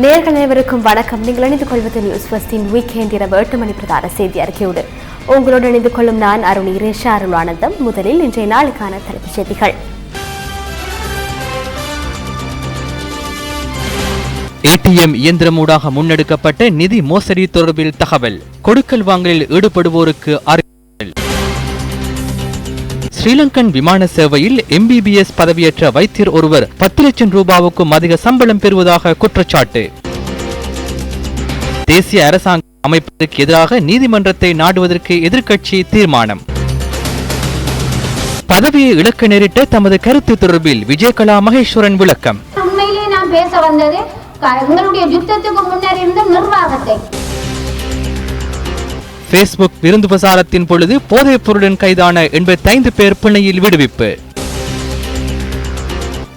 நேயர்கள் அனைவருக்கும் வணக்கம். நீங்கள் இணைந்து கொள்வது நியூஸ் ஃபர்ஸ்டின் வீக்கெண்ட் இரவு 8 மணி பிரதான செய்தி அறிக்கையோடு உங்களோடு இணைந்து கொள்ளும் நான் அருண் இரேஷா அருளானந்தம். முதலில் இன்றைய நாளுக்கான தலைப்புச் செய்திகள். ஏடிஎம் இயந்திரமூடாக முன்னெடுக்கப்பட்ட நிதி மோசடி தொடர்பில் தகவல். கொடுக்கல் வாங்கலில் ஈடுபடுவோருக்கு அறிவித்தல். ஸ்ரீலங்கன் விமான சேவையில் MBBS பதவியேற்ற வைத்தியர் ஒருவர் 10 லட்சம் ரூபாவுக்கும் அதிக சம்பளம் பெறுவதாக குற்றச்சாட்டு. தேசிய அரசாங்க அமைப்பதற்கு எதிராக நீதிமன்றத்தை நாடுவதற்கு எதிர்க்கட்சி தீர்மானம். பதவியை இழக்க நேரிட்ட தமது கருத்து தொடர்பில் விஜயகலா மகேஸ்வரன் விளக்கம். உண்மையிலே நான் பேச வந்தது எங்களுடைய யுத்தத்துக்கு முன்னர் இருந்த நிர்வாகத்தை. Facebook விருந்து பிரசாரத்தின் பொழுது போதைப் பொருளுடன் கைதான 85 பேர் பிணையில் விடுவிப்பு.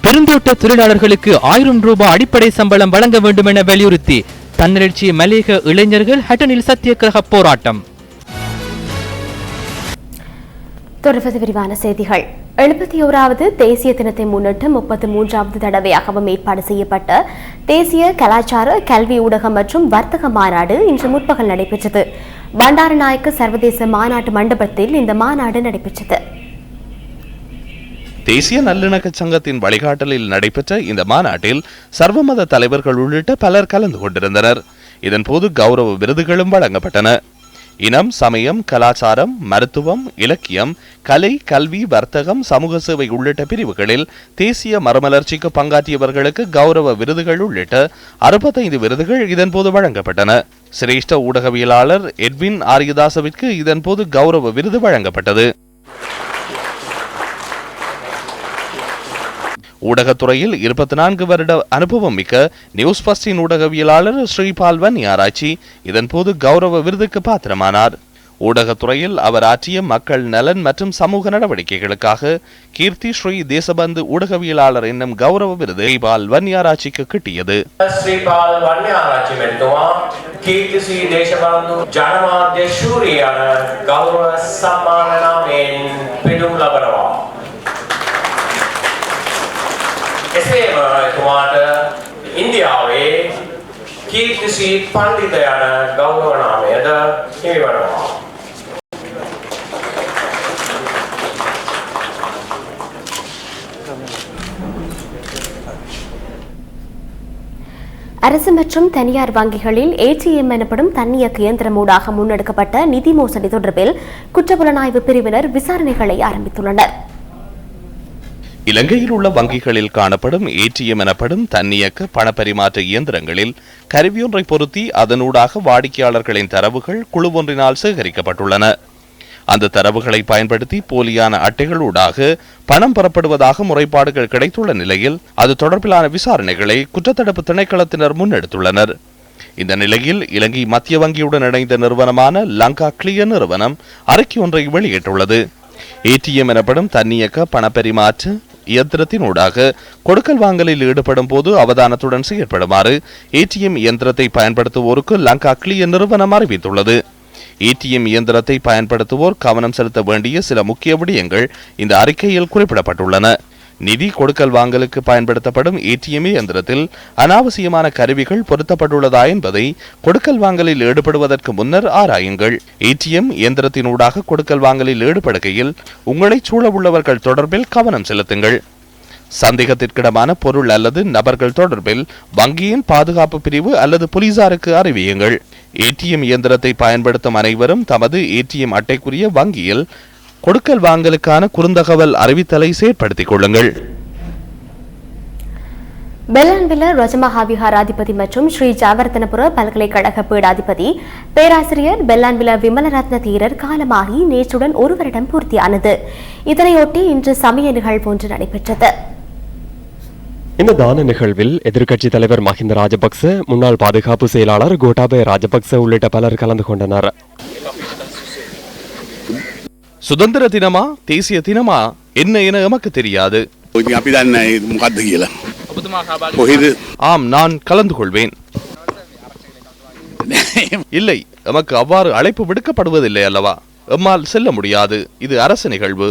பெருந்தோட்ட தொழிலாளர்களுக்கு 1000 ரூபாய் அடிப்படை சம்பளம் வழங்க வேண்டும் என வலியுறுத்தி தன்னெழுச்சி மலேக இளைஞர்கள் ஹட்டனில் சத்தியகிரக போராட்டம். தொடர்வது விரிவான செய்திகள். 71வது தேசிய தினத்தை முன்னிட்டு 33வது தடவையாகவும் ஏற்பாடு செய்யப்பட்ட தேசிய கலாச்சார கல்வி ஊடகம் மற்றும் வர்த்தக மாநாடு இன்று முற்பகல் நடைபெற்றது. பண்டாரநாயக்க சர்வதேச மாநாட்டு மண்டபத்தில் இந்த மாநாடு நடைபெற்றது. தேசிய நல்லிணக்க சங்கத்தின் வழிகாட்டலில் நடைபெற்ற இந்த மாநாட்டில் சர்வமத தலைவர்கள் உள்ளிட்ட பலர் கலந்து கொண்டிருந்தனர். இதன்போது கௌரவ விருதுகளும் வழங்கப்பட்டன. இனம், சமயம், கலாச்சாரம், மருத்துவம், இலக்கியம், கலை, கல்வி, வர்த்தகம், சமூக சேவை உள்ளிட்ட பிரிவுகளில் தேசிய மறுமலர்ச்சிக்கு பங்காற்றியவர்களுக்கு கௌரவ விருதுகள் உள்ளிட்ட 65 விருதுகள் இதன்போது வழங்கப்பட்டன. சிரேஷ்ட ஊடகவியலாளர் எட்வின் ஆரியதாசவிற்கு இதன்போது கௌரவ விருது வழங்கப்பட்டது. ஊடகத்துறையில் 24 வருட அனுபவம் மிக்க நியூஸ் ஃபர்ஸ்டின் ஊடகவியலாளர் ஸ்ரீபால் வன்னியாராய்ச்சி இதன்போது கௌரவ விருதுக்கு பாத்திரமானார். ஊடகத்துறையில் அவர் ஆற்றிய மக்கள் நலன் மற்றும் சமூக நடவடிக்கைகளுக்காக கீர்த்தி ஸ்ரீ தேசபந்து ஊடகவியலாளர் என்னும் கௌரவ விருது ஸ்ரீபால் வன்னியாராய்ச்சிக்கு கிட்டியது. එසේම එතුමාට ඉන්දියාවේ කීර්තිශ්‍රී පණ්ඩිත යන ගෞරව නාමයද හිමි වෙනවා. அரசு மற்றும் தனியார் வங்கிகளில் ATM எனப்படும் தன்னியக்க இயந்திரமூடாக முன்னெடுக்கப்பட்ட நிதி மோசடி தொடர்பில் குற்றப்புலனாய்வு பிரிவினர் விசாரணைகளை ஆரம்பித்துள்ளனர். இலங்கையில் உள்ள வங்கிகளில் காணப்படும் ATM எனப்படும் தன்னியக்க பணப்பரிமாற்ற இயந்திரங்களில் கருவியொன்றை பொருத்தி அதனூடாக வாடிக்கையாளர்களின் தரவுகள் குழு ஒன்றினால் சேகரிக்கப்பட்டுள்ளன. அந்த தரவுகளை பயன்படுத்தி போலியான அட்டைகளூடாக பணம் பெறப்படுவதாக முறைப்பாடுகள் கிடைத்துள்ள நிலையில் அது தொடர்பிலான விசாரணைகளை குற்றத்தடுப்பு திணைக்களத்தினர் முன்னெடுத்துள்ளனர். இந்த நிலையில் இலங்கை மத்திய வங்கியுடன் இணைந்த நிறுவனமான லங்கா கிளியர் நிறுவனம் அறிக்கை ஒன்றை வெளியிட்டுள்ளது. ATM எனப்படும் தன்னியக்க பணப்பரிமாற்ற இயந்திரத்தினூடாக கொடுக்கல் வாங்கலில் ஈடுபடும் போது அவதானத்துடன் செயற்படுமாறு ATM இயந்திரத்தை பயன்படுத்துவோருக்கு லங்கா கிளியர் நிறுவனம் அறிவித்துள்ளது. ATM இயந்திரத்தை பயன்படுத்துவோர் கவனம் செலுத்த வேண்டிய சில முக்கிய விடயங்கள் இந்த அறிக்கையில் குறிப்பிடப்பட்டுள்ளன. நிதி கொடுக்கல் வாங்கலுக்கு பயன்படுத்தப்படும் ATM இயந்திரத்தில் அனாவசியமான கருவிகள் பொருத்தப்பட்டுள்ளதா என்பதை கொடுக்கல் வாங்கலில் ஈடுபடுவதற்கு முன்னர் ஆராயுங்கள். ATM இயந்திரத்தினூடாக கொடுக்கல் வாங்கலில் ஈடுபடுகையில் உங்களை சூழ உள்ளவர்கள் தொடர்பில் கவனம் செலுத்துங்கள். சந்தேகத்திற்கிடமான பொருள் அல்லது நபர்கள் தொடர்பில் வங்கியின் பாதுகாப்பு பிரிவு அல்லது போலீசாருக்கு அறிவியுங்கள். ATM இயந்திரத்தை பயன்படுத்தும் அனைவரும் தமது ATM அட்டைக்குரிய வங்கியில் கொடுக்கல் வாங்கலுக்கான குறுந்தகவல் அறிவித்தலை செயற்படுத்திக் கொள்ளுங்கள். பெல்லான்வில ரஜமஹா விஹாராதிபதி மற்றும் ஸ்ரீ ஜாவர்தனபுர பல்கலைக்கழக பீடாதிபதி பேராசிரியர் பெல்லான்வில விமலரத்ன தீரர் காலமாகி நேற்றுடன் 1 வருடம் பூர்த்தியானது. இதனையொட்டி இன்று சமய நிகழ்வு ஒன்று நடைபெற்றது. இந்த தான நிகழ்வில் எதிர்க்கட்சித் தலைவர் மஹிந்த ராஜபக்ச, முன்னாள் பாதுகாப்பு செயலாளர் கோட்டாபய ராஜபக்ச உள்ளிட்ட பலர் கலந்து கொண்டனர். சுதந்திர தினமா தேசிய தினமா என்ன என எமக்கு தெரியாது. ஆம், நான் கலந்து கொள்வேன். இல்லை, எமக்கு அவ்வாறு அழைப்பு விடுக்கப்படுவதில்லை அல்லவா? எம்மால் செல்ல முடியாது. இது அரசு நிகழ்வு.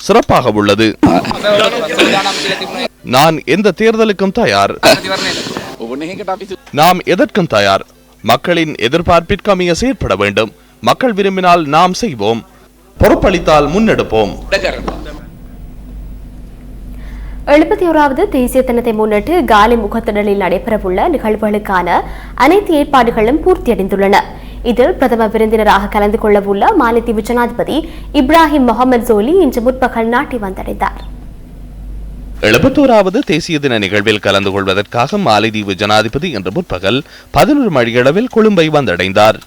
சிறப்பாக உள்ளது. நான் எந்த தேர்தலுக்கும் தயார். நாம் எதற்கும் தயார். மக்களின் எதிர்பார்ப்பிற்கு அமைய செயற்பட வேண்டும். மக்கள் விரும்பினால் நாம் செய்வோம். பொறுப்பளித்தால் முன்னெடுப்போம். 71வது தேசிய தினத்தை முன்னிட்டு காலி முகத்திடலில் நடைபெறவுள்ள நிகழ்வுகளுக்கான அனைத்து ஏற்பாடுகளும் பூர்த்தியடைந்துள்ளன. இதில் பிரதம விருந்தினராக கலந்து கொள்ளவுள்ள மாலத்தீவு ஜனாதிபதி இப்ராஹிம் முகமது சோலி இன்று முற்பகல் நாட்டை வந்தடைந்தார். 71வது தேசிய தின நிகழ்வில் கலந்து கொள்வதற்காக மாலத்தீவு ஜனாதிபதி இன்று முற்பகல் 11 மணியளவில் கொழும்பை வந்தடைந்தார்.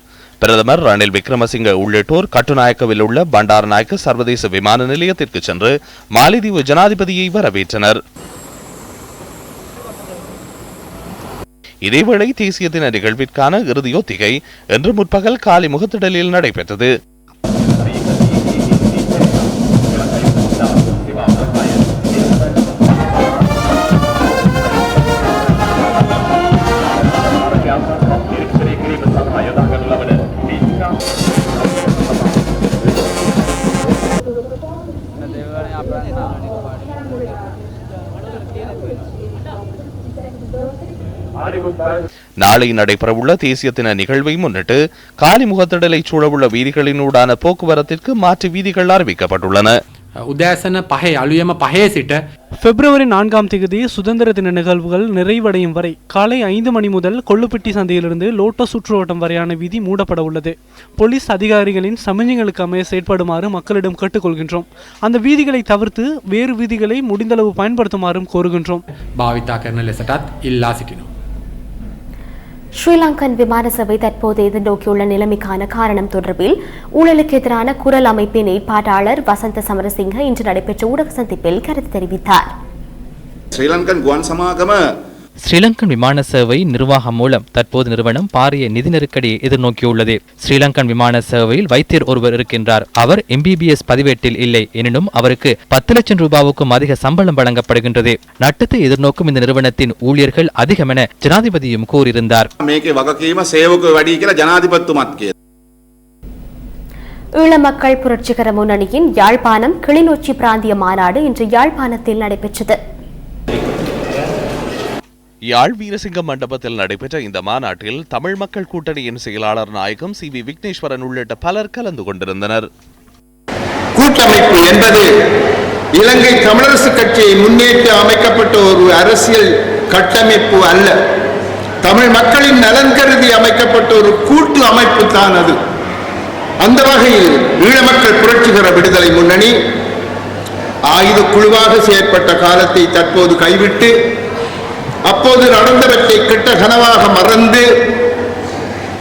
பிரதமர் ரணில் விக்ரமசிங்க உள்ளிட்டோர் கட்டுநாயக்கவில் உள்ள பண்டாரநாயக்க சர்வதேச விமான நிலையத்திற்கு சென்று மாலத்தீவு ஜனாதிபதியை வரவேற்றனர். இதேவேளை தேசிய தின நிகழ்விற்கான இறுதியொத்திகை இன்று முற்பகல் காலி முகத்திடலில் நடைபெற்றது. நாளை நடைபெறவுள்ள தேசிய தின நிகழ்வை முன்னிட்டு காலி முகத்திடலை சூழவுள்ள வீதிகளினூடான போக்குவரத்திற்கு மாற்று வீதிகள் அறிவிக்கப்பட்டுள்ளன. උදෑසන 5 අලුයම 5 සිට பிப்ரவரி 4ஆம் தேதி சுதந்திர தின நிகழ்வுகள் நிறைவடையும் வரை காலை 5 மணி முதல் கொள்ளுப்பிட்டி சந்தையிலிருந்து லோட்டஸ் சுற்றுவட்டம் வரையான வீதி மூடப்பட உள்ளது. போலீஸ் அதிகாரிகளின் சமிஞ்சைகளுக்கு அமைய செயற்படுமாறு மக்களிடம் கேட்டுக்கொள்கின்றோம். அந்த வீதிகளை தவிர்த்து வேறு வீதிகளை முடிந்தளவு பயன்படுத்துமாறும் கோருகின்றோம். භාවිතා කරන ලෙසටත් ඉල්ලා සිටිනවා. ஸ்ரீலங்கன் விமான சேவை தற்போது எதிர்நோக்கியுள்ள நிலைமைக்கான காரணம் தொடர்பில் ஊழலுக்கு எதிரான குரல் அமைப்பின் ஏற்பாட்டாளர் வசந்த சமரசிங்க இன்று நடைபெற்ற ஊடக சந்திப்பில் கருத்து தெரிவித்தார். ஸ்ரீலங்கன் விமான சேவை நிர்வாகம் மூலம் தற்போது நிறுவனம் பாரிய நிதி நெருக்கடியை எதிர்நோக்கியுள்ளது. ஸ்ரீலங்கன் விமான சேவையில் வைத்தியர் ஒருவர் இருக்கின்றார். அவர் MBBS பதிவேட்டில் இல்லை. எனினும் அவருக்கு 10 லட்சம் ரூபாவுக்கும் அதிக சம்பளம் வழங்கப்படுகின்றது. நட்டத்தை எதிர்நோக்கும் இந்த நிறுவனத்தின் ஊழியர்கள் அதிகம் என ஜனாதிபதியும் கூறியிருந்தார். ஈழ மக்கள் புரட்சிகர முன்னணியின் யாழ்ப்பாணம் கிளிநொச்சி பிராந்திய மாநாடு இன்று யாழ்ப்பாணத்தில் நடைபெற்றது. யாழ் வீரசிங்க மண்டபத்தில் நடைபெற்ற இந்த மாநாட்டில் தமிழ் மக்கள் கூட்டணியின் செயலாளர் நாயகம் CV விக்னேஸ்வரன் உள்ளிட்ட பலர் கலந்து கொண்டிருந்தனர். கூட்டமைப்பு என்பது இலங்கை தமிழரசு கட்சியை முன்னேற்ற அமைக்கப்பட்ட ஒரு அரசியல் கட்டமைப்பு அல்ல. தமிழ் மக்களின் நலன் கருதி அமைக்கப்பட்ட ஒரு கூட்டு அமைப்பு தான் அது. அந்த வகையில் ஈழ மக்கள் புரட்சிகர விடுதலை முன்னணி ஆயுத குழுவாக செயற்பட்ட காலத்தை தற்போது கைவிட்டு அப்போது நடந்தவற்றை கெட்ட கனவாக மறந்து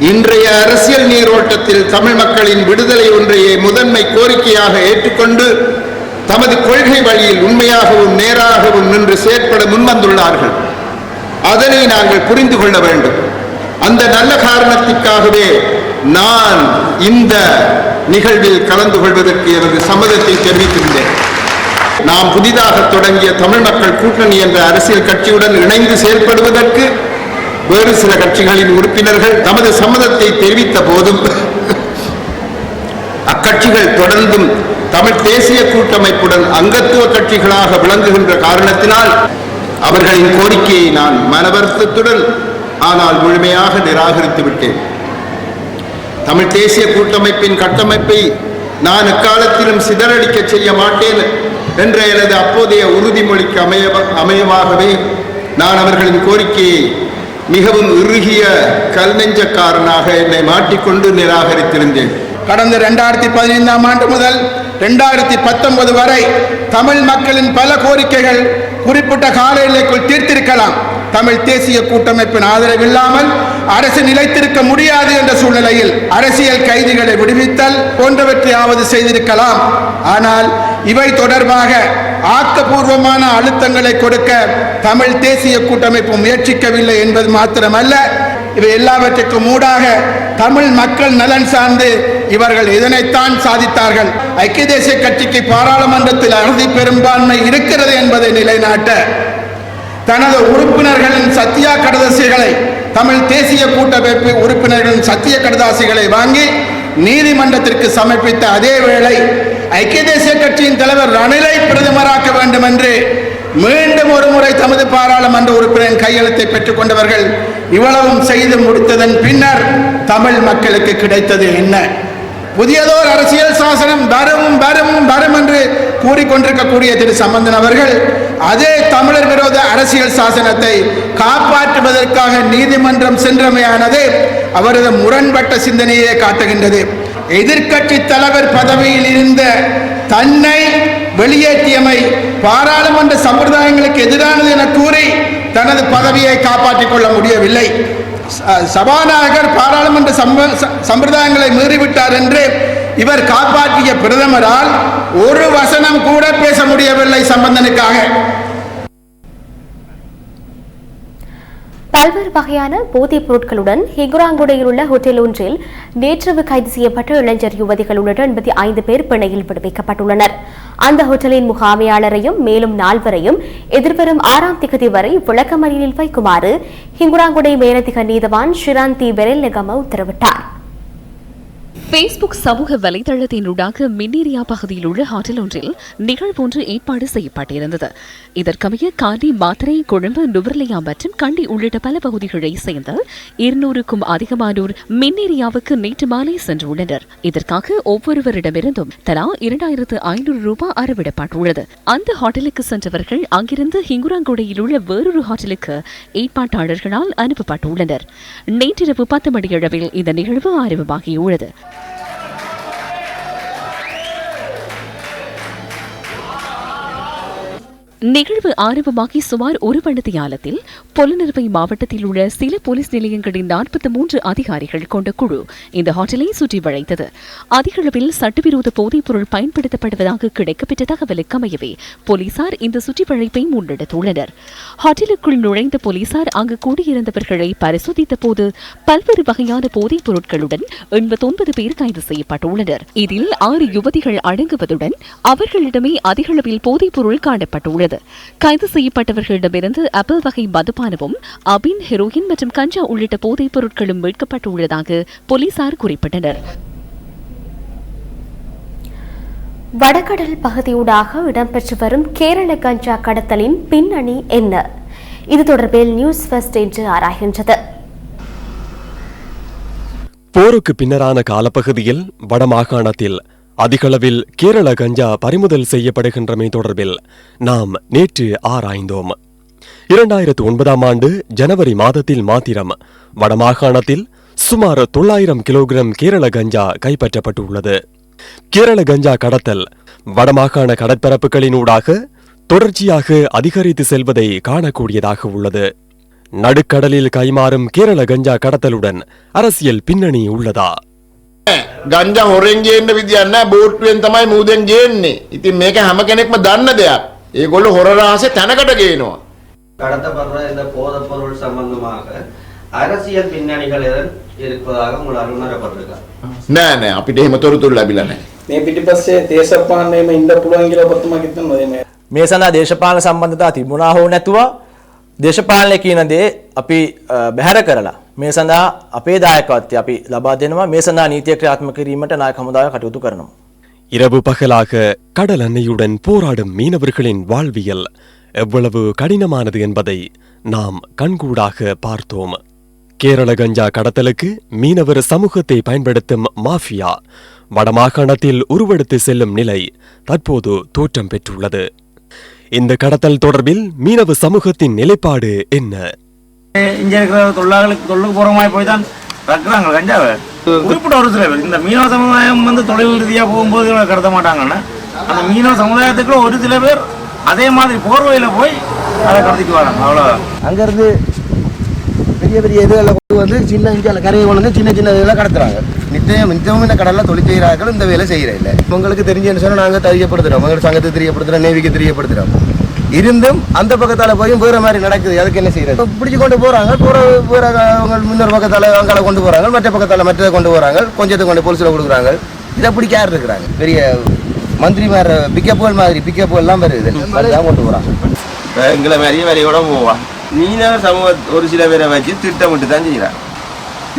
இன்றைய அரசியல் நீரோட்டத்தில் தமிழ் மக்களின் விடுதலை ஒன்றையே முதன்மை கோரிக்கையாக ஏற்றுக்கொண்டு தமது கொள்கை வழியில் உண்மையாகவும் நேராகவும் நின்று செயற்பட முன்வந்துள்ளார்கள். அதனை நாங்கள் புரிந்து கொள்ள வேண்டும். அந்த நல்ல காரணத்திற்காகவே நான் இந்த நிகழ்வில் கலந்து கொள்வதற்கு எனது சம்மதத்தை தெரிவித்திருந்தேன். நாம் புதிதாக தொடங்கிய தமிழ் மக்கள் கூட்டணி என்ற அரசியல் கட்சியுடன் இணைந்து செயல்படுவதற்கு வேறு சில கட்சிகளின் உறுப்பினர்கள் தமது சம்மதத்தை தெரிவித்த போதும் அக்கட்சிகள் தொடர்ந்தும் தமிழ் தேசிய கூட்டமைப்புடன் அங்கத்துவ கட்சிகளாக விளங்குகின்ற காரணத்தினால் அவர்களின் கோரிக்கையை நான் மனவருத்தத்துடன் ஆனால் முழுமையாக நிராகரித்து விட்டேன். தமிழ் தேசிய கூட்டமைப்பின் கட்டமைப்பை நான் எக்காலத்திலும் சிதறடிக்க செய்ய மாட்டேன் என்ற எனது அப்போதைய உறுதிமொழிக்கு அமையமாகவே நான் அவர்களின் கோரிக்கையை மிகவும் இறுகிய கல்நெஞ்சக்காரனாக என்னை மாட்டிக்கொண்டு நிராகரித்திருந்தேன். கடந்த 2015ஆம் ஆண்டு முதல் 2019 வரை தமிழ் மக்களின் பல கோரிக்கைகள் குறிப்பிட்ட கால எல்லைக்குள் தீர்த்திருக்கலாம். தமிழ் தேசிய கூட்டமைப்பின் ஆதரவில்லாமல் அரசு நிலைத்திருக்க முடியாது என்ற சூழ்நிலையில் அரசியல் கைதிகளை விடுவித்தல் போன்றவற்றையாவது செய்திருக்கலாம். ஆனால் இவை தொடர்பாக ஆக்கப்பூர்வமான அழுத்தங்களை கொடுக்க தமிழ் தேசிய கூட்டமைப்பு முயற்சிக்கவில்லை என்பது மாத்திரமல்ல, இவை எல்லாவற்றுக்கும் ஊடாக தமிழ் மக்கள் நலன் சார்ந்து இவர்கள் இதனைத்தான் சாதித்தார்கள். ஐக்கிய தேசிய கட்சிக்கு பாராளுமன்றத்தில் அறுதி பெரும்பான்மை இருக்கிறது என்பதை நிலைநாட்ட தனது உறுப்பினர்களின் சத்தியா கடதாசிகளை தமிழ் தேசிய கூட்டமைப்பு உறுப்பினர்களின் சத்திய கடதாசிகளை வாங்கி நீதிமன்றத்திற்கு சமர்ப்பித்த அதே வேளை ஐக்கிய தேசிய கட்சியின் தலைவர் ரணிலை பிரதமராக்க வேண்டும் என்று மீண்டும் ஒரு முறை தமது பாராளுமன்ற உறுப்பினரின் கையெழுத்தை பெற்றுக் கொண்டவர்கள் இவ்வளவும் செய்து முடித்ததன் பின்னர் தமிழ் மக்களுக்கு கிடைத்தது என்ன? புதியதோர் அரசியல் சாசனம் வரும் வரும் வரும் என்று கூறிக்கொண்டிருக்கக்கூடிய திரு சம்பந்தன் அவர்கள் அதே தமிழர் விரோத அரசியல் சாசனத்தை காப்பாற்றுவதற்காக நீதிமன்றம் சென்றமையானது அவரது முரண்பட்ட சிந்தனையை காட்டுகின்றது. எதிர்க்கட்சி தலைவர் பதவியில் இருந்த தன்னை வெளியேற்றியமை பாராளுமன்ற சம்பிரதாயங்களுக்கு எதிரானது என கூறி தனது பதவியை காப்பாற்றிக் கொள்ள முடியவில்லை. சபாநாயகர் பாராளுமன்ற சம்பிரதாயங்களை மீறிவிட்டார் என்று இவர் காப்பாற்றிய பிரதமரால் ஒரு வசனம் கூட பேச முடியவில்லை சம்பந்தனுக்காக. பல்வேறு வகையான போதைப் பொருட்களுடன் ஹிகுராங்குடையில் உள்ள ஹோட்டல் ஒன்றில் நேற்றிரவு கைது செய்யப்பட்ட இளைஞர் யுவதிகள் உள்ளிட்ட 85 பேர் பிணையில் விடுவிக்கப்பட்டுள்ளனர். அந்த ஹோட்டலின் முகாமையாளரையும் மேலும் 4 எதிர்வரும் 6ஆம் திகதி வரை விளக்கமறியலில் வைக்குமாறு ஹிங்குராங்குடை மேலதிக நீதவான் ஷிராந்தி பெரெல்லகம உத்தரவிட்டார். Facebook சமூக வலைதளத்தினூடாக மின்னேரியா பகுதியில் உள்ள ஹோட்டல் ஒன்றில் நிகழ்வொன்று ஏற்பாடு செய்யப்பட்டிருந்தது. இதற்கமைய காலி, மாத்தரை, கொழும்பு, நுவர்லியா மற்றும் கண்டி உள்ளிட்ட பல பகுதிகளை சேர்ந்த 200க்கும் அதிகமானோர் மின்னேரியாவுக்கு நேற்று மாலை சென்றுள்ளனர். இதற்காக ஒவ்வொருவரிடமிருந்தும் தலா 2500 ரூபாய் அறவிடப்பட்டுள்ளது. அந்த ஹோட்டலுக்கு சென்றவர்கள் அங்கிருந்து ஹிங்குராங்குடையில் உள்ள வேறொரு ஹோட்டலுக்கு ஏற்பாட்டாளர்களால் அனுப்பப்பட்டுள்ளனர். நேற்றிரவு 10 மணியளவில் இந்த நிகழ்வு ஆரம்பமாகியுள்ளது. நிகழ்வு ஆரம்பமாகி சுமார் 1 மணித்தியாலத்தில் பொலனறுவை மாவட்டத்தில் உள்ள சில போலீஸ் நிலையங்களின் 43 அதிகாரிகள் கொண்ட குழு இந்த ஹோட்டலை சுற்றி வளைத்தது. அதிகளவில் சட்டவிரோத போதைப் பொருள் பயன்படுத்தப்படுவதாக கிடைக்கப்பெற்ற தகவலுக்கு அமையவே போலீசார் இந்த சுற்றி வளைப்பை முன்னெடுத்துள்ளனர். ஹோட்டலுக்குள் நுழைந்த போலீசார் அங்கு கூடியிருந்தவர்களை பரிசோதித்த போது பல்வேறு வகையான போதைப் பொருட்களுடன் 89 பேர் கைது செய்யப்பட்டுள்ளனர். இதில் 6 யுவதிகள் அடங்குவதுடன் அவர்களிடமே அதிகளவில் போதைப் பொருள் காணப்பட்டுள்ளது. கைது செய்யப்பட்டவர்களிடமிருந்து ஆப்பிள் வகை மதுபானமும், அபின், ஹெரோயின் மற்றும் கஞ்சா உள்ளிட்ட போதைப் பொருட்களும் மீட்கப்பட்டுள்ளதாக போலீசார் குறிப்பிட்டனர். வடகடல் பகுதியூடாக இடம்பெற்று வரும் கேரள கஞ்சா கடத்தலின் பின்னணி என்ன? இது தொடர்பில் நியூஸ் ஃபர்ஸ்ட் இன்று ஆராய்கின்றது. போருக்கு பின்னரான காலப்பகுதியில் வடமாகாணத்தில் அதிகளவில் கேரள கஞ்சா பறிமுதல் செய்யப்படுகின்றமை தொடர்பில் நாம் நேற்று ஆராய்ந்தோம். 2009ஆம் ஆண்டு ஜனவரி மாதத்தில் மாத்திரம் வடமாகாணத்தில் சுமார் 900 கிலோகிராம் கேரள கஞ்சா கைப்பற்றப்பட்டுள்ளது. கேரள கஞ்சா கடத்தல் வடமாகாண கடற்பரப்புகளினூடாக தொடர்ச்சியாக அதிகரித்து செல்வதை காணக்கூடியதாக உள்ளது. நடுக்கடலில் கைமாறும் கேரள கஞ்சா கடத்தலுடன் அரசியல் பின்னணி உள்ளதா? ගංජා හොරෙන් ගේන්න විදියක් නැහැ. බෝට්ටුවෙන් තමයි මූදෙන් ගේන්නේ. ඉතින් මේක හැම කෙනෙක්ම දන්න දෙයක්. ඒගොල්ලෝ හොර රහසේ තැනකට ගේනවා. கடத்தப்படுற இந்த போதைப் பொருள் சம்பந்தமாக அரசியல் பின்னணிகள் இருப்பதாக உங்களால் உணரப்பட்டிருக்கா? නෑ නෑ අපිට එහෙම තොරතුරු ලැබිලා නැහැ. මේ පිටිපස්සේ දේශපාලනයේම ඉන්න පුළුවන් කියලා ඔබතුමා හිතනවද මේ? මේ සඳහා දේශපාලන සම්බන්ධතා තිබුණා හෝ නැතුව දේශපාලනය කියන දේ අපි බැහැර කරලා මේ සඳහා අපේ දායකත්වය අපි ලබා දෙනවා. මේ සඳහා නීතිය ක්‍රියාත්මක කිරීමට නායක හමුදාව කටයුතු කරනවා. இரவு பகலாக கடல் அன்னையுடன் போராடும் மீனவர்களின் வாழ்வியல் எவ்வளவு கடினமானது என்பதை நாம் கண்கூடாக பார்த்தோம். கேரள கஞ்சா கடத்தலுக்கு மீனவர் சமூகத்தை பயன்படுத்தும் மாஃபியா வடமாகாணத்தில் உருவெடுத்து செல்லும் நிலை தற்போது தோற்றம் பெற்றுள்ளது. இந்த கடத்தல் தொடர்பில் மீனவ சமூகத்தின் நிலைப்பாடு என்ன? இங்க இருக்கிற தொழிலுக்கு போற மாதிரி போய் தான் ரக்குறாங்க கஞ்சாவை. குறிப்பிட்ட ஒரு சில பேர் இந்த மீனவ சமுதாயம் தொழில் ரீதியா போகும்போது கடத்த மாட்டாங்கன்னா அந்த மீனவ சமுதாயத்துக்குள்ள ஒரு சில பேர் அதே மாதிரி போர்வையில போய் அதை கடத்திட்டு வராங்க. அவ்வளவுதான். அங்க இருந்து பெரிய பெரிய இதுகளை கொண்டு வந்து சின்ன இஞ்சால கரையை கொண்டு வந்து சின்ன சின்ன இதெல்லாம் கடத்துறாங்க. நிச்சயமும் இந்த கடல்ல தொழில் செய்கிறார்கள், இந்த வேலை செய்யறது இல்லை. உங்களுக்கு தெரிஞ்சுன்னு சொன்னா நாங்க தெரியப்படுத்துறோம், உங்களோட சங்கத்தை தெரியப்படுத்துறோம், நேவிக்கு தெரியப்படுத்துறோம். இருந்தும் அந்த பக்கத்தால போய் வேற மாதிரி நடக்குது. அதுக்கு என்ன செய்யறது? பிடிச்சு கொண்டு போறாங்க, வேற அவங்க முன்னொரு பக்கத்தால அங்கால கொண்டு போறாங்க, மற்ற பக்கத்தால மற்றதை கொண்டு போறாங்க, கொஞ்சத்தை கொண்டு போலீஸ்ல கொடுக்குறாங்க. இதை பிடிக்க யார் இருக்கிறாங்க? பெரிய மந்திரி மாதிரி பிக்கப்புகள் மாதிரி பிக்கப்புகள் எல்லாம் வருது, அதுதான் கொண்டு போறாங்க. எங்களை மாதிரியே வேலையோட போவான். மீனவர் சமூக ஒரு சில பேரை வச்சு திட்டமிட்டு தான் செய்யறாங்க.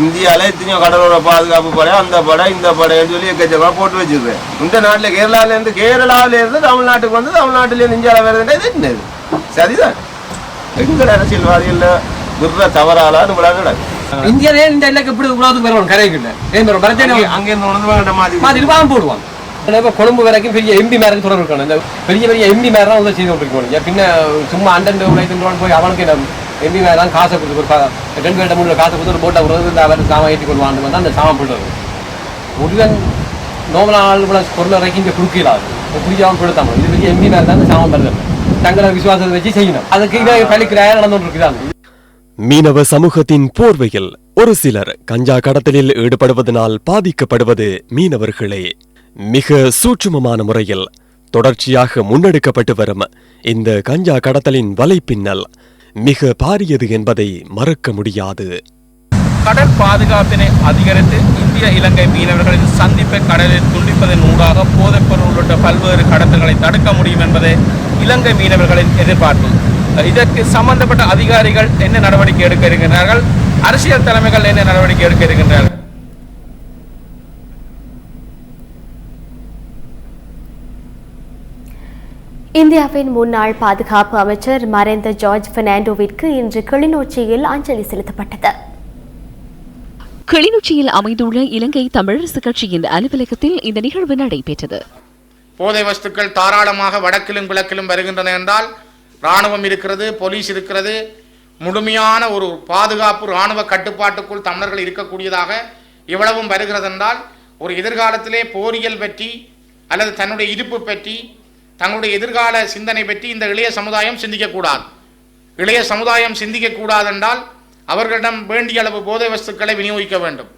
இந்தியாவில் எத்தனையோ கடலோர பாதுகாப்பு படை, அந்த படை, இந்த படைன்னு சொல்லி எக்கச்சக்கமாக போட்டு வச்சுருக்கேன். இந்த நாட்டில் கேரளாவிலேருந்து தமிழ்நாட்டுக்கு வந்து தமிழ்நாட்டிலேருந்து இந்தியாவில் வருதுன்னா இது என்னது? சரிதான். எங்கள் அரசியல்வாதிகள் விடுற தவறாலான்னு விடாது. இந்தியாவே இந்த எல்லைக்கு எப்படி உலகத்துக்கு வரணும் கரைக்குள்ள அங்கேருந்து உணர்ந்து மாதிரி போடுவாங்க. இப்போ கொழும்பு வரைக்கும் பெரிய எம்பி மேரன் தொடர்பு இருக்கணும். இந்த பெரிய பெரிய எம்பி மேரெலாம் வந்து செய்து கொண்டிருக்கணும். பின்ன சும்மா அண்டர்ந்து உழைத்துன்னு போய் அவனுக்கு எம்பி மேலாம் காசை கொடுத்து ஒரு 2 வருடம் 3 காசை கொடுத்து ஒரு போட்டை கொடுத்து அவர் சாமான் ஏற்றி கொண்டு வாங்க வந்து அந்த சாமான் போடுறது முருகன் நோமலா ஆள் கூட பொருளை இறக்கி இங்கே கொடுக்கலாது புரியாமல் கொடுத்தாங்க. இது பெரிய எம்பி மேலே தான் அந்த சாமான் பண்ணுறது தங்களை விசுவாசத்தை வச்சு செய்யணும். அதுக்கு பள்ளிக்கிராய நடந்து கொண்டிருக்கிறாங்க. மீனவ சமூகத்தின் போர்வையில் ஒரு சிலர் கஞ்சா கடத்தலில் ஈடுபடுவதனால் பாதிக்கப்படுவது மீனவர்களே. மிக சூட்சுமமான முறையில் தொடர்ச்சியாக முன்னெடுக்கப்பட்டு வரும் இந்த கஞ்சா கடத்தலின் வலைப்பின்னல் மிக பாரியது என்பதை மறக்க முடியாது. கடல் பாதுகாப்பினை அதிகரித்து இந்திய இலங்கை மீனவர்களின் சந்திப்பை கடலில் துண்டிப்பதன் ஊடாக போதைப்பொருள் உள்ளிட்ட பல்வேறு கடத்தல்களை தடுக்க முடியும் என்பதே இலங்கை மீனவர்களின் எதிர்பார்ப்பு. இதற்கு சம்பந்தப்பட்ட அதிகாரிகள் என்ன நடவடிக்கை எடுக்க இருக்கின்றார்கள், அரசியல் தலைமைகள் என்ன நடவடிக்கை எடுக்க இருக்கின்றார்கள்? இந்தியாவின் முன்னாள் பாதுகாப்பு அமைச்சர் மறைந்த ஜார்ஜ் பெர்னாண்டோவிற்கு இன்று கிளிநொச்சியில் அஞ்சலி செலுத்தப்பட்டது. கிளிநொச்சியில் அமைந்துள்ள இலங்கை தமிழரசு கட்சியின் அலுவலகத்தில் இந்த நிகழ்வு நடைபெற்றது. போதை வஸ்துக்கள் தாராளமாக வடக்கிலும் கிழக்கிலும் வருகின்றன என்றால் இராணுவம் இருக்கிறது, போலீஸ் இருக்கிறது, முழுமையான ஒரு பாதுகாப்பு இராணுவ கட்டுப்பாட்டுக்குள் தமிழர்கள் இருக்கக்கூடியதாக இவ்வளவும் வருகிறது என்றால் ஒரு எதிர்காலத்திலே போரியல் பற்றி அல்லது தன்னுடைய இருப்பு பற்றி தங்களுடைய எதிர்கால சிந்தனை பற்றி இந்த இளைய சமுதாயம் சிந்திக்கக்கூடாது. இளைய சமுதாயம் சிந்திக்கக்கூடாது என்றால் அவர்களிடம் வேண்டிய அளவு போதை வஸ்துக்களை விநியோகிக்க வேண்டும்,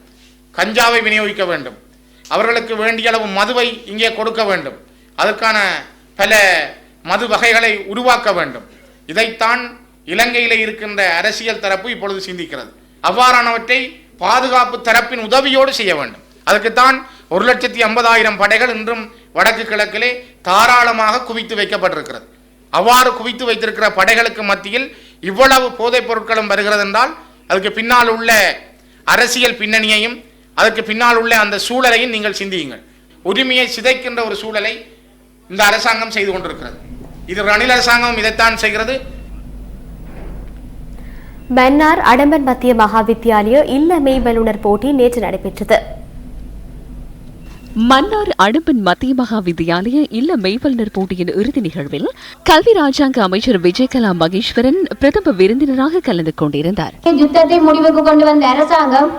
கஞ்சாவை விநியோகிக்க வேண்டும், அவர்களுக்கு வேண்டிய அளவு மதுவை இங்கே கொடுக்க வேண்டும், அதற்கான பல மது வகைகளை உருவாக்க வேண்டும். இதைத்தான் இலங்கையில் இருக்கின்ற அரசியல் தரப்பு இப்பொழுது சிந்திக்கிறது. அவ்வாறானவற்றை பாதுகாப்பு தரப்பின் உதவியோடு செய்ய வேண்டும். அதுக்குத்தான் 1,50,000 படைகள் இன்றும் வடக்கு கிழக்கிலே தாராளமாக குவித்து வைக்கப்பட்டிருக்கிறது. அவ்வாறு குவித்து வைத்திருக்கிற படைகளுக்கு மத்தியில் இவ்வளவு போதைப் பொருட்களும் வருகிறது என்றால் அதுக்கு பின்னால் உள்ள அரசியல் பின்னணியையும் அதற்கு பின்னால் உள்ள அந்த சூழலையும் நீங்கள் சிந்தியுங்கள். உரிமையை சிதைக்கின்ற ஒரு சூழலை இந்த அரசாங்கம் செய்து கொண்டிருக்கிறது. இது ரணில் அரசாங்கம் இதைத்தான் செய்கிறது. மன்னார் அடம்பன் மத்திய மகாவித்தியாலய இல்ல மெய் வல்லுநர் போட்டி நேற்று நடைபெற்றது. மன்னார் அடம்பன் மத்திய மகாவித்தியாலய இல்ல மெய்வல்லுநர் போட்டியின் இறுதி நிகழ்வில் கல்வி ராஜாங்க அமைச்சர் விஜயகலா மகேஸ்வரன் பிரதம விருந்தினராக கலந்து கொண்டிருந்தார். யுத்தத்தை முடிவுக்கு கொண்டு வந்த அரசாங்கம்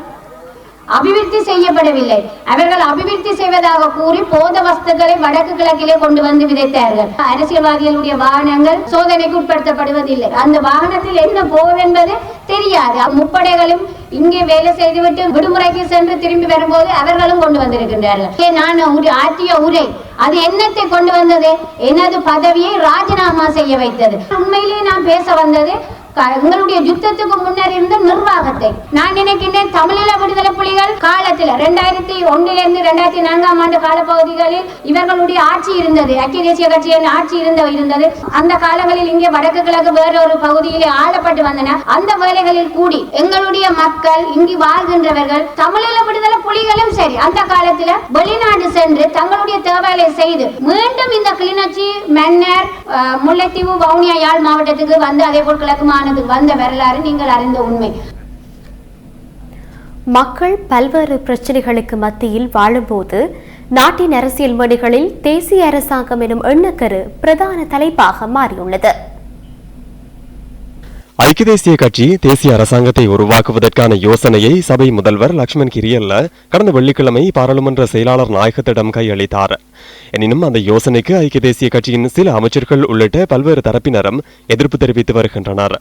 அபிவிருத்தி செய்யப்படவில்லை. அவர்கள் அபிவிருத்தி செய்வதாக கூறி போத வஸ்துக்களை வடக்கு கிழக்கிலே கொண்டு வந்து விதைத்தார்கள். அரசியல்வாதிகளுடைய வாகனங்கள் சோதனைக்கு உட்படுத்தப்படுவதில்லை. அந்த வாகனத்தில் என்ன போகும் என்பது தெரியாது. முப்படைகளும் இங்கே வேலை செய்துவிட்டு விடுமுறைக்கு சென்று திரும்பி வரும்போது அவர்களும் கொண்டு வந்திருக்கின்றார்கள். நான் ஆற்றிய உரை அது என்னத்தை கொண்டு வந்தது? எனது பதவியை ராஜினாமா செய்ய வைத்தது. உண்மையிலேயே நான் பேச வந்தது எங்களுடைய யுத்தத்துக்கு முன்னர் இருந்த நிர்வாகத்தை. நான் நினைக்கின்றேன் தமிழீழ விடுதலை புலிகள் காலத்தில் 2001 2004 ஆண்டு காலப்பகுதிகளில் இவர்களுடைய ஆட்சி இருந்தது, ஐக்கிய தேசிய கட்சியின் ஆட்சி இருந்தது. அந்த காலங்களில் இங்கே வடக்கு கிழக்கு வேற ஒரு பகுதியிலே ஆளப்பட்டு வந்தன. அந்த வேலைகளில் கூடி எங்களுடைய மக்கள் இங்கு வாழ்கின்றவர்கள் தமிழீழ விடுதலை புலிகளும் சரி அந்த காலத்தில் வெளிநாடு சென்று தங்களுடைய தேவைகளை செய்து மீண்டும் இந்த கிளிநொச்சி, மன்னார், முல்லைத்தீவு, வவுனியா, யாழ் மாவட்டத்துக்கு வந்து அதே போல் கிழக்கு வந்த வரலாறு நீங்கள் அறிந்த உண்மை. மக்கள் பல்வேறு பிரச்சனைகளுக்கு மத்தியில் வாழும்போது நாட்டின் அரசியல் மேடைகளில் தேசிய அரசாங்கம் எனும் எண்ணக்கரு பிரதான தலைப்பாக மாறியுள்ளது. ஐக்கிய தேசிய கட்சி தேசிய அரசாங்கத்தை உருவாக்குவதற்கான யோசனையை சபை முதல்வர் லக்ஷ்மன் கிரியல்ல கடந்த வெள்ளிக்கிழமை பாராளுமன்ற செயலாளர் நாயகத்திடம் கையளித்தார். எனினும் அந்த யோசனைக்கு ஐக்கிய தேசிய கட்சியின் சில அமைச்சர்கள் உள்ளிட்ட பல்வேறு தரப்பினரும் எதிர்ப்பு தெரிவித்து வருகின்றனர்.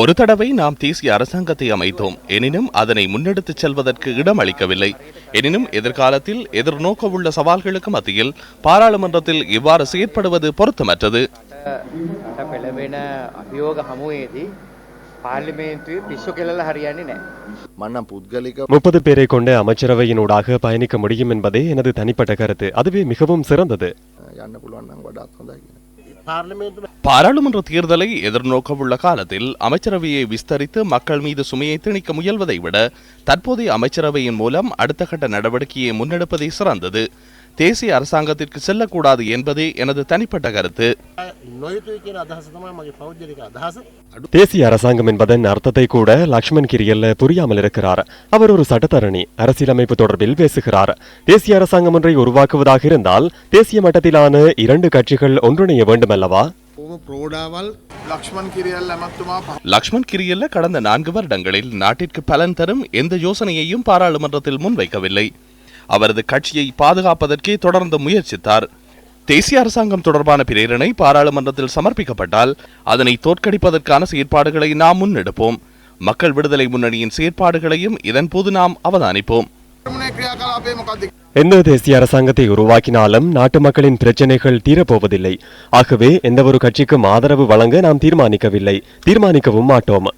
ஒரு தடவை நாம் தேசிய அரசாங்கத்தை அமைத்தோம், எனினும் அதனை முன்னெடுத்துச் செல்வதற்கு இடம் அளிக்கவில்லை. எனினும் எதிர்காலத்தில் எதிர்நோக்க உள்ள சவால்களுக்கு மத்தியில் பாராளுமன்றத்தில் இவ்வாறு செயற்படுவது பொருத்தமற்றது. 30 பேரை கொண்ட அமைச்சரவையினூடாக பயணிக்க முடியும் என்பதே எனது தனிப்பட்ட கருத்து. அதுவே மிகவும் சிறந்தது. பாராளுமன்ற தேர்தலை எதிர்நோக்கவுள்ள காலத்தில் அமைச்சரவையை விஸ்தரித்து மக்கள் மீது சுமையை திணிக்க முயல்வதை விட தற்போதைய அமைச்சரவையின் மூலம் அடுத்த கட்ட நடவடிக்கையை முன்னெடுப்பதே சிறந்தது. தேசிய அரசாங்கத்திற்கு செல்லக்கூடாது என்பதே எனது தனிப்பட்ட கருத்து. தேசிய அரசாங்கம் என்பதன் அர்த்தத்தை கூட லக்ஷ்மண் கிரியல்ல புரியாமல் இருக்கிறார். அவர் ஒரு சட்டத்தரணி, அரசியலமைப்பு தொடர்பில் பேசுகிறார். தேசிய அரசாங்கம் ஒன்றை உருவாக்குவதாக இருந்தால் தேசிய மட்டத்திலான 2 கட்சிகள் ஒன்றிணைய வேண்டும் அல்லவா? லக்ஷ்மண் கிரியல்ல கடந்த 4 வருடங்களில் நாட்டிற்கு பலன் தரும் எந்த யோசனையையும் பாராளுமன்றத்தில் முன்வைக்கவில்லை. அவரது கட்சியை பாதுகாப்பதற்கே தொடர்ந்து முயற்சித்தார். தேசிய அரசாங்கம் தொடர்பான பிரேரணை பாராளுமன்றத்தில் சமர்ப்பிக்கப்பட்டால் அதனை தோற்கடிப்பதற்கான செயற்பாடுகளை நாம் முன்னெடுப்போம். மக்கள் விடுதலை முன்னணியின் செயற்பாடுகளையும் இதன் போது நாம் அவதானிப்போம். எந்த தேசிய அரசாங்கத்தை உருவாக்கினாலும் நாட்டு மக்களின் பிரச்சனைகள் தீரப்போவதில்லை. ஆகவே எந்த ஒரு கட்சிக்கும் ஆதரவு வழங்க நாம் தீர்மானிக்கவில்லை, தீர்மானிக்கவும் மாட்டோம்.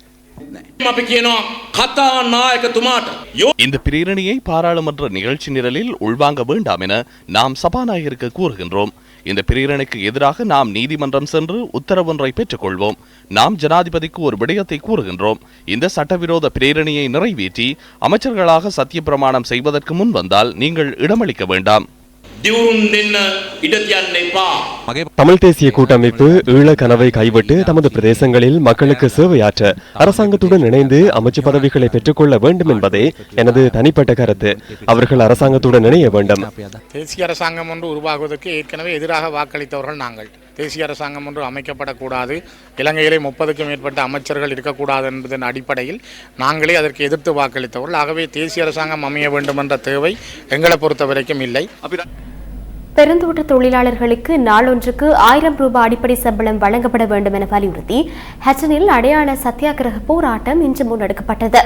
இந்த பிரேரணியை பாராளுமன்ற நிகழ்ச்சி நிரலில் உள்வாங்க வேண்டாம் என நாம் சபாநாயகருக்கு கூறுகின்றோம். இந்த பிரேரணைக்கு எதிராக நாம் நீதிமன்றம் சென்று உத்தரவொன்றை பெற்றுக் கொள்வோம். நாம் ஜனாதிபதிக்கு ஒரு விடயத்தை கூறுகின்றோம். இந்த சட்டவிரோத பிரேரணியை நிறைவேற்றி அமைச்சர்களாக சத்திய பிரமாணம் செய்வதற்கு முன் வந்தால் நீங்கள் இடமளிக்க வேண்டாம். தமிழ் தேசிய கூட்டமைப்பு ஈழ கனவை கைவிட்டு தமது பிரதேசங்களில் மக்களுக்கு சேவையாற்ற அரசாங்கத்துடன் இணைந்து அமைச்சு பதவிகளை பெற்றுக்கொள்ள வேண்டும் என்பதே எனது தனிப்பட்ட கருத்து. அவர்கள் அரசாங்கத்துடன் இணைய வேண்டும். தேசிய அரசாங்கம் ஒன்று உருவாகுவதற்கு ஏற்கனவே எதிராக வாக்களித்தவர்கள் நாங்கள். தேசிய அரசாங்கம் ஒன்று அமைக்கப்படக்கூடாது, இலங்கையிலே 30க்கும் மேற்பட்ட அமைச்சர்கள் இருக்கக்கூடாது என்பதன் அடிப்படையில் நாங்களே அதற்கு எதிர்த்து வாக்களித்தவர்கள். ஆகவே தேசிய அரசாங்கம் அமைய வேண்டும் என்ற தேவை எங்களை பொறுத்த வரைக்கும் இல்லை. பெருந்தோட்ட தொழிலாளர்களுக்கு நாளொன்றுக்கு 1000 ரூபாய் அடிப்படை சம்பளம் வழங்கப்பட வேண்டும் என வலியுறுத்தி ஹட்டனில் அடையாள சத்தியாகிரக போராட்டம் இன்று முன்னெடுக்கப்பட்டது.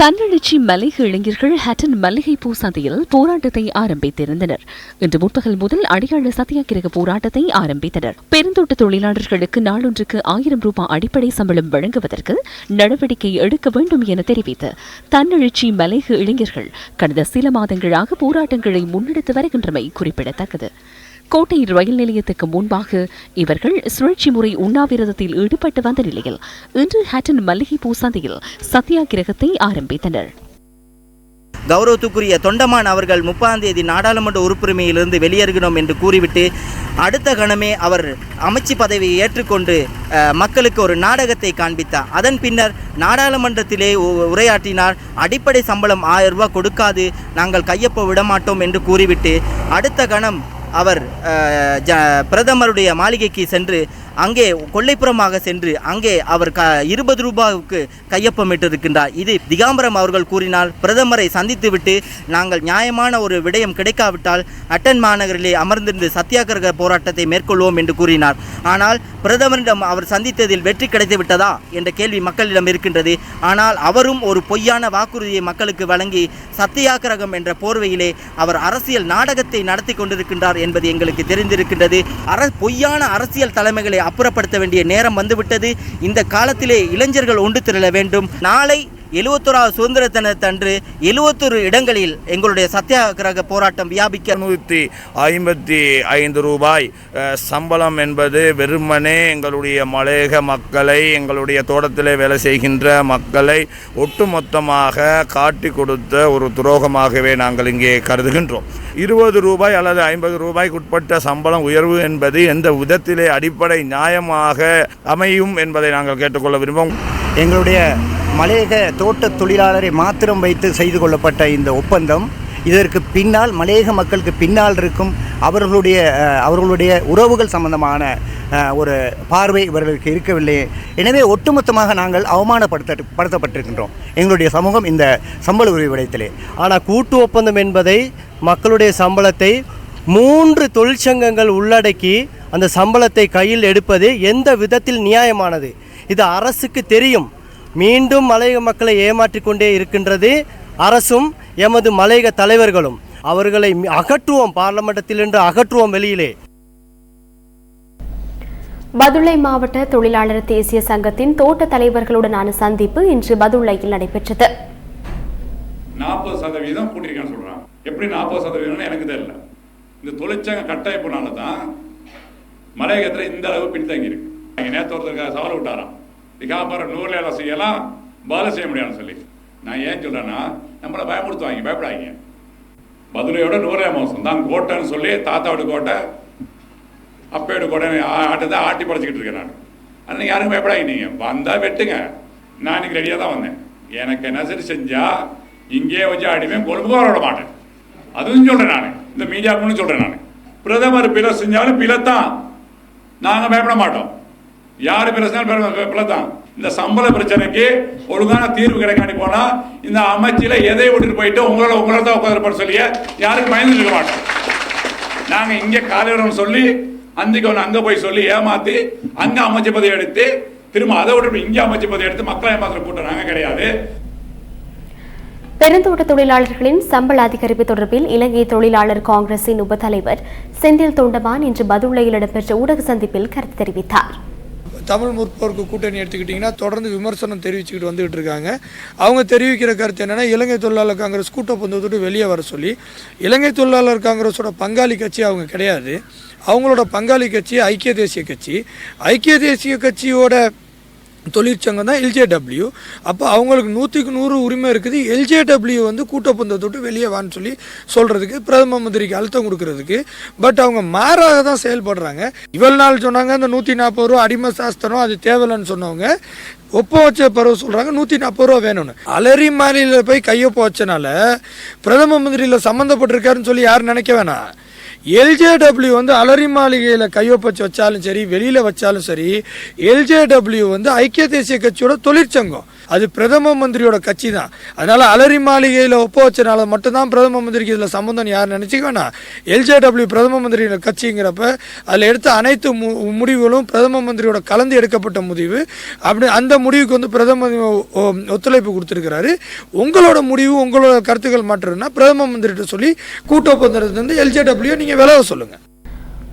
தன்னெழுச்சி மல்லிகை இளைஞர்கள் ஹட்டன் மல்லிகை பூ சந்தையில் போராட்டத்தை ஆரம்பித்திருந்தனர். இன்று முற்பகல் முதல் அடையாள சத்தியாகிரக போராட்டத்தை ஆரம்பித்தனர். பெருந்தோட்ட தொழிலாளர்களுக்கு நாளொன்றுக்கு 1000 ரூபாய் அடிப்படை சம்பளம் வழங்குவதற்கு நடவடிக்கை எடுக்க வேண்டும் என தெரிவித்து தன்னெழுச்சி மல்லிகை இளைஞர்கள் கடந்த சில மாதங்களாக போராட்டங்களை முன்னெடுத்து வருகின்றமை குறிப்பிடத்தக்கது. கோட்டை ரயில் நிலையத்துக்கு முன்பாக இவர்கள் சுழற்சி முறை உண்ணாவிரதத்தில் ஈடுபட்டு வந்த நிலையில் இன்று ஹட்டன் மல்லிகை பூ சந்தையில் சத்தியாகிரகத்தை ஆரம்பித்தனர். கௌரவத்துக்குரிய தொண்டமான் அவர்கள் 30ஆம் தேதி நாடாளுமன்ற உறுப்புரிமையிலிருந்து வெளியேறுகிறோம் என்று கூறிவிட்டு அடுத்த கணமே அவர் அமைச்சு பதவியை ஏற்றுக்கொண்டு மக்களுக்கு ஒரு நாடகத்தை காண்பித்தார். அதன் பின்னர் நாடாளுமன்றத்திலே உரையாற்றினார். அடிப்படை சம்பளம் 1000 ரூபாய் கொடுக்காது, நாங்கள் கையொப்ப விடமாட்டோம் என்று கூறிவிட்டு அடுத்த கணம் அவர் பிரதமருடைய மாளிகைக்கு சென்று அங்கே கொல்லைப்புறமாக சென்று அங்கே அவர் 20 ரூபாய்க்கு கையொப்பமிட்டிருக்கின்றார். இது திகாம்பரம் அவர்கள் கூறினால் பிரதமரை சந்தித்துவிட்டு நாங்கள் நியாயமான ஒரு விடயம் கிடைக்காவிட்டால் ஹட்டன் மாநகரிலே அமர்ந்திருந்து சத்தியாகிரக போராட்டத்தை மேற்கொள்வோம் என்று கூறினார். ஆனால் பிரதமரிடம் அவர் சந்தித்ததில் வெற்றி கிடைத்து விட்டதா என்ற கேள்வி மக்களிடம் இருக்கின்றது. ஆனால் அவரும் ஒரு பொய்யான வாக்குறுதியை மக்களுக்கு வழங்கி சத்தியாகிரகம் என்ற போர்வையிலே அவர் அரசியல் நாடகத்தை நடத்தி கொண்டிருக்கின்றார் என்பது எங்களுக்கு தெரிந்திருக்கின்றது. பொய்யான அரசியல் தலைமைகளை அப்புறப்படுத்த வேண்டிய நேரம் வந்துவிட்டது. இந்த காலத்திலே இளைஞர்கள் ஒன்று திரள வேண்டும். நாளை 71வது சுதந்திர தினத்தன்று 71 இடங்களில் எங்களுடைய சத்தியாகிரக போராட்டம் வியாபிக்க 155 ரூபாய் சம்பளம் என்பது வெறுமனே எங்களுடைய மலையக மக்களை, எங்களுடைய தோட்டத்திலே வேலை செய்கின்ற மக்களை ஒட்டுமொத்தமாக காட்டி கொடுத்த ஒரு துரோகமாகவே நாங்கள் இங்கே கருதுகின்றோம். 20 ரூபாய் அல்லது 50 ரூபாய்க்கு உட்பட்ட சம்பளம் உயர்வு என்பது எந்த விதத்திலே அடிப்படை நியாயமாக அமையும் என்பதை நாங்கள் கேட்டுக்கொள்ள விரும்புவோம். எங்களுடைய மலையக தோட்ட தொழிலாளரை மாத்திரம் வைத்து செய்து கொள்ளப்பட்ட இந்த ஒப்பந்தம், இதற்கு பின்னால் மலையக மக்களுக்கு பின்னால் இருக்கும் அவர்களுடைய உறவுகள் சம்பந்தமான ஒரு பார்வை இவர்களுக்கு இருக்கவில்லை. எனவே ஒட்டுமொத்தமாக நாங்கள் அவமானப்படுத்தப்பட்டிருக்கின்றோம் எங்களுடைய சமூகம் இந்த சம்பள உரிமை விடயத்திலே. ஆனால் கூட்டு ஒப்பந்தம் என்பதை மக்களுடைய சம்பளத்தை 3 தொழிற்சங்கங்கள் உள்ளடக்கி அந்த சம்பளத்தை கையில் எடுப்பது எந்த விதத்தில் நியாயமானது? இது அரசுக்கு தெரியும். மீண்டும் மலையக மக்களை ஏமாற்றிக் கொண்டே இருக்கின்றது அரசும் எமது மலையக தலைவர்களும். அவர்களை அகற்றுவோம், பார்லமெண்டத்திலிருந்து அகற்றுவோம் வெளியிலே. பதுளை மாவட்ட தொழிலாளர் தேசிய சங்கத்தின் தோட்ட தலைவர்களுடனான சந்திப்பு இன்று பதுளையில் நடைபெற்றது. 40% கூட்டியிருக்கான்னு சொல்றாங்க. எப்படி 40% எனக்கு தெரியல. இந்த தொழிற்சங்க கட்டமைப்புனால தான் மலையகத்தில் இந்த அளவு பின்தங்கி இருக்கு. நேற்று ஒருத்தருக்காக சவால் விட்டாராம், இதுக்கப்புறம் 100 வேலை செய்யலாம், வேலை செய்ய முடியாதுன்னு சொல்லி. நான் ஏன் சொல்றேன்னா, நம்மளை பயமுறுத்துவாங்க, பயப்படாங்க. மதுரையோட 100 மோசம் தான் கோட்டைன்னு சொல்லி தாத்தாவோட கோட்டை அப்பையோட கோட்டை ஆட்டத்தை ஆட்டி படைச்சிக்கிட்டு இருக்கேன் நான். ஆனால் யாரும் பயப்படாங்க, நீங்கள் வந்தால் வெட்டுங்க, நான் இன்னைக்கு ரெடியாக தான் வந்தேன். எனக்கு என்ன சரி செஞ்சா இங்கேயே வச்சு அடிமையும் கொழும்பு வர விட மாட்டேன். அதுவும் சொல்கிறேன் நான், இந்த மீடியாவுக்குன்னு சொல்கிறேன் நான். பிரதமர் பிழை செஞ்சாலும் பிழைத்தான், நாங்கள் பயப்பட மாட்டோம். யார் பிழை செஞ்சாலும் பிழைத்தான். இந்த சம்பள பிரச்சனைக்கு ஒழுங்கான தீர்வு கிடைக்காண்டி போனால் இந்த அமைச்சில் எதை விட்டுட்டு போயிட்டு உங்களோட தான் உட்காந்துருப்பான்னு சொல்லிய யாருக்கும் பயந்து இருக்க மாட்டோம். நாங்கள் இங்கே காலையிடம் சொல்லி அன்றைக்கு ஒன்று அங்கே போய் சொல்லி ஏமாற்றி அங்கே அமைச்சு பதவி எடுத்து திரும்ப அதை விட்டு இங்கே அமைச்சு பதவி எடுத்து மக்களை ஏமாத்துற கூட்டம் நாங்கள் கிடையாது. பெருந்தோட்ட தொழிலாளர்களின் சம்பள அதிகரிப்பு தொடர்பில் இலங்கை தொழிலாளர் காங்கிரசின் உபத்தலைவர் செந்தில் தொண்டமான் இன்று பதுளையில் இடம்பெற்ற ஊடக சந்திப்பில் கருத்து தெரிவித்தார். தமிழ் முற்போக்கு கூட்டணி எடுத்துக்கிட்டிங்கன்னா தொடர்ந்து விமர்சனம் தெரிவிச்சுக்கிட்டு வந்துகிட்டு இருக்காங்க. அவங்க தெரிவிக்கிற கருத்து என்னென்னா, இலங்கை தொழிலாளர் காங்கிரஸ் கூட்டப்பந்தத்தோடு வெளியே வர சொல்லி. இலங்கை தொழிலாளர் காங்கிரஸோட பங்காளி கட்சி அவங்க கிடையாது. அவங்களோட பங்காளி கட்சி ஐக்கிய தேசிய கட்சி. ஐக்கிய தேசிய கட்சியோட தொழிற்சங்கம் தான் எல்ஜேடபிள்யூ. அப்போ அவங்களுக்கு 100க்கு 100 உரிமை இருக்குது. எல்ஜேடபிள்யூ வந்து கூட்டப்பந்தத்தோட்டு வெளியே வான்னு சொல்லி சொல்கிறதுக்கு, பிரதம மந்திரிக்கு அழுத்தம் கொடுக்கறதுக்கு. பட் அவங்க மாறாக தான் செயல்படுறாங்க. இவ்வளவு நாள் சொன்னாங்க இந்த 140 ரூபா அடிமை சாஸ்திரம் அது தேவையில்லைன்னு சொன்னவங்க ஒப்ப வச்ச பிறகு சொல்கிறாங்க 140 ரூபா வேணும்னு. அலரி மாநில போய் கையொப்ப வச்சனால பிரதம மந்திரியில் சம்மந்தப்பட்டிருக்காருன்னு சொல்லி யாரும் நினைக்க வேணாம். எல்ஜேடபிள்யூ வந்து அலரி மாளிகையில் கையொப்பச்சு வச்சாலும் சரி, வெளியில் வச்சாலும் சரி, எல்ஜேடபிள்யூ வந்து ஐக்கிய தேசிய கட்சியோட தொழிற்சங்கம். அது பிரதம மந்திரியோட கட்சி தான். அதனால அலரி மாளிகையில் ஒப்ப வச்சனால மட்டும்தான் பிரதம மந்திரிக்கு இதில் சம்பந்தம் யாரும் நினைச்சிக்க வேணாம். எல்ஜேடபிள்யூ பிரதம மந்திரியோட கட்சிங்கிறப்ப அதில் எடுத்த அனைத்து முடிவுகளும் பிரதம மந்திரியோட கலந்து எடுக்கப்பட்ட முடிவு. அப்படி அந்த முடிவுக்கு வந்து பிரதம ஒத்துழைப்பு கொடுத்துருக்கிறாரு. உங்களோட முடிவு, உங்களோட கருத்துக்கள் மாற்றுன்னா பிரதம மந்திரிகிட்ட சொல்லி கூட்டப்பந்தத்தை வந்து எல்ஜேடபிள்யூ நீங்கள் விலக சொல்லுங்க.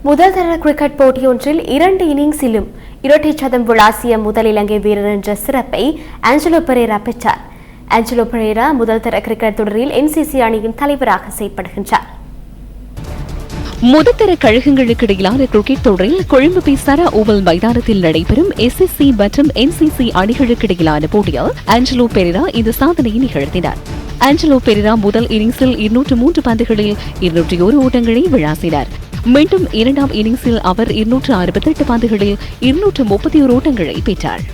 முதல் தர கிரிக்கெட் போட்டியொன்றில் 2 இன்னிங்ஸிலும் இரட்டை சதம் விளாசிய முதல் இலங்கை வீரர் என்ற சிறப்பை ஆஞ்சலோ பெரேரா பெற்றார். ஆஞ்சலோ பெரேரா முதல் தர கிரிக்கெட் தொடரில் NCC அணியின் தலைவராக செயல்படுகின்றார். முதற்தர கழகங்களுக்கு இடையிலான கிரிக்கெட் தொடரில் கொழும்பு பிசாரா ஓவல் மைதானத்தில் நடைபெறும் SSC மற்றும் NCC அணிகளுக்கு இடையிலான போட்டியில் ஆஞ்சலோ பெரேரா இந்த சாதனையை நிகழ்த்தினார். ஆஞ்சலோ பெரேரா முதல் இன்னிங்ஸில் 203 பந்துகளில் 201 ஓட்டங்களை விளாசினார். மீண்டும் இரண்டாம் இன்னிங்ஸில் அவர் 268 பந்துகளில் 231 ஓட்டங்களை பெற்றார்.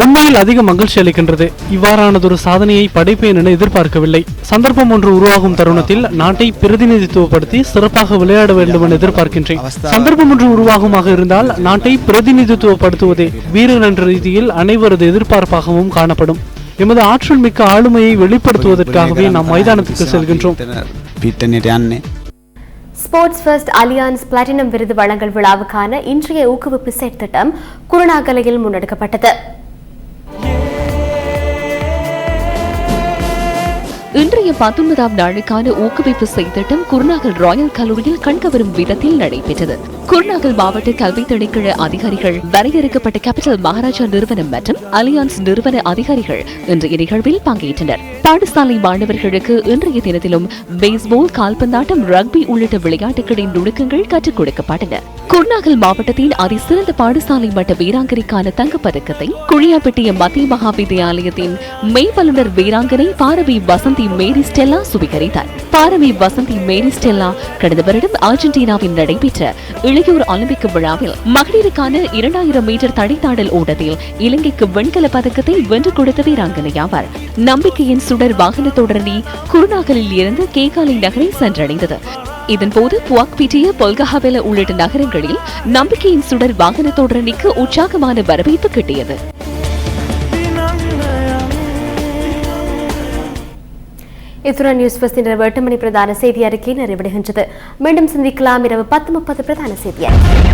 உண்மையில் அதிக மகிழ்ச்சி அளிக்கின்றது. இவ்வாறானதொரு சாதனையை படைப்பேன் என எதிர்பார்க்கவில்லை. சந்தர்ப்பம் ஒன்று உருவாகும் தருணத்தில் நாட்டை பிரதிநிதித்துவப்படுத்தி சிறப்பாக விளையாட வேண்டும் என எதிர்பார்க்கின்றேன். சந்தர்ப்பம் ஒன்று உருவாகுமாக இருந்தால் நாட்டை பிரதிநிதித்துவப்படுத்துவதே வீரர் என்ற ரீதியில் அனைவரது எதிர்பார்ப்பாகவும் காணப்படும். எமது ஆற்றல் மிக்க ஆளுமையை வெளிப்படுத்துவதற்காகவே நாம் மைதானத்துக்கு செல்கின்றோம். ஸ்போர்ட்ஸ் ஃபர்ஸ்ட் அலியான்ஸ் பிளாட்டினம் விருது வழங்கல் விழாவுக்கான இன்றைய ஊக்குவிப்பு செயற்திட்டம் குருணாகலையில் முன்னெடுக்கப்பட்டது. இன்றைய 19ஆம் நாளுக்கான ஊக்குவிப்பு செயற்திட்டம் குருநாகல் ராயல் கல்லூரியில் கண்கவரும் விதத்தில் நடைபெற்றது. குருநாகல் மாவட்ட கல்வி திணைக்கள அதிகாரிகள், வரையறுக்கப்பட்ட கேபிட்டல் மகாராஜா நிறுவனம் மற்றும் அலியான்ஸ் நிறுவன அதிகாரிகள் இன்றைய நிகழ்வில் பங்கேற்றனர். பாடசாலை மாணவர்களுக்கு இன்றைய தினத்திலும் பேஸ்பால், கால்பந்தாட்டம், ரக்பி உள்ளிட்ட விளையாட்டுகளின் நுணுக்கங்கள் கற்றுக் கொடுக்கப்பட்டன. குருநாகல் மாவட்டத்தின் அதிசிறந்த பாடசாலை மட்ட வீராங்கனைக்கான தங்கப்பதக்கத்தை குழியாப்பட்டிய மத்திய மகா வித்தியாலயத்தின் மெய்வல்லுநர் வீராங்கனை பாரவி வசந்தி மேரி ஸ்டெல்லா சுவீகரித்தார். பாரவி வசந்தி மேரி ஸ்டெல்லா கடந்த வருடம் அர்ஜென்டினாவில் நடைபெற்ற இளையோர் ஒலிம்பிக் விழாவில் மகளிருக்கான 2000 மீட்டர் தடைத்தாடல் ஓட்டத்தில் இலங்கைக்கு வெண்கல பதக்கத்தை வென்றுக் கொடுத்த வீராங்கனையாவார். நம்பிக்கையின் சுடர் வாகன தொடரணி குருநாகலில் இருந்து கேகாலை நகரை சென்றடைந்தது. இதன்போது புவாக்பிட்டிய, பொல்கஹாவெல உள்ளிட்ட நகரங்களில் நம்பிக்கையின் சுடர் வாகன தொடரணிக்கு உற்சாகமான வரவேற்பு கிட்டியது. இத்துடன் நியூஸ் ஃபர்ஸ்ட் இரவு 8 மணி பிரதான செய்தி அறிக்கை நிறைவடைகின்றது. மீண்டும் சந்திக்கலாம் இரவு 10:30 பிரதான செய்தி அறிக்கை.